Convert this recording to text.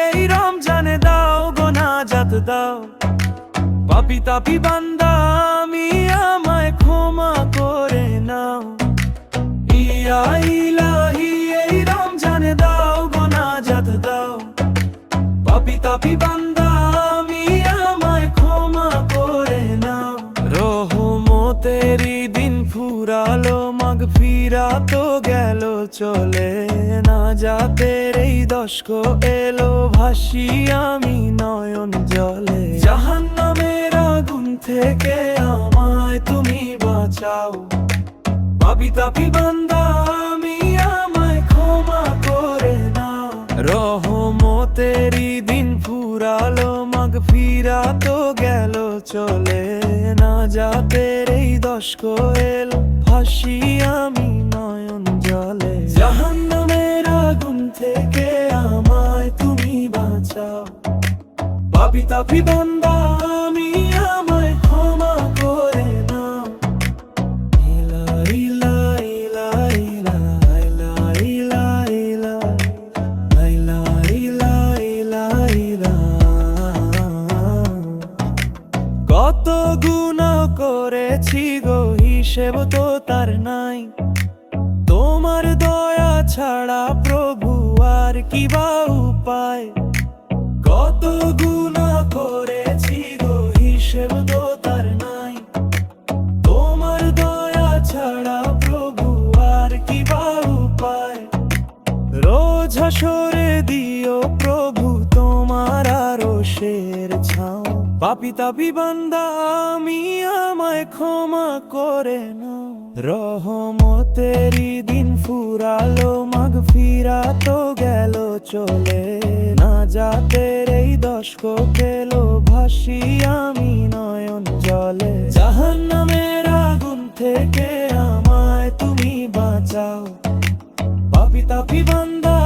এই রমজানে দাও গোনাজাত দাও, পাপী তাপী বান্দা আমি, আমায় ক্ষমা করে নাও। ইয়া ইলাহি এই রমজানে দাও গোনাজাত দাও, পাপী তাপী বান্দা আমি, আমায় ক্ষমা করে নাও। রহমতেরই দিন ফুরালো, মাগফিরাত গেল চলে, নাজাতের এই দশক এলো, ভাসি আমি নয়ন জলে। জাহান্নামের আগুন থেকে আমায় তুমি বাঁচাও, পাপী তাপী বান্দা আমি, আমায় ক্ষমা করে নাও। রহমতেরই দিন ফুরালো, মাগফিরাত গেল চলে, নাজাতের এই দশক এলো, ভাসি আমি নয়ন জলে। জাহান্নামের আগুন থেকে আমায় তুমি বাঁচাও, পাপী তাপী বান্দা আমি, আমায় ক্ষমা করে নাও। ইলা ইলা ইলা ইলা ইলা ইলা ইলা ইলা ইলা ইলা ইলা। কত গুনাহ করেছি গো, হিসেব তো তার নাই, তোমার দয়া ছাড়া প্রভু আর কি বা উপায়। কত গুনাহ করেছি গো, হিসেব তো তার নাই, তোমার দয়া ছাড়া প্রভু আর কি বা উপায়। রোজ হাসরে দিও প্রভু তোমার আরশের ছাও, পাপী তাপী বান্দা আমি, আমায় ক্ষমা করে নাও। রহমতেরই দিন ফুরালো, মাগফিরাত গেল চলে, নাজাতের এই দশক এলো, ভাসি আমি নয়ন জলে। জাহান্নামের আগুন থেকে আমায় তুমি বাঁচাও, পাপী তাপী বান্দা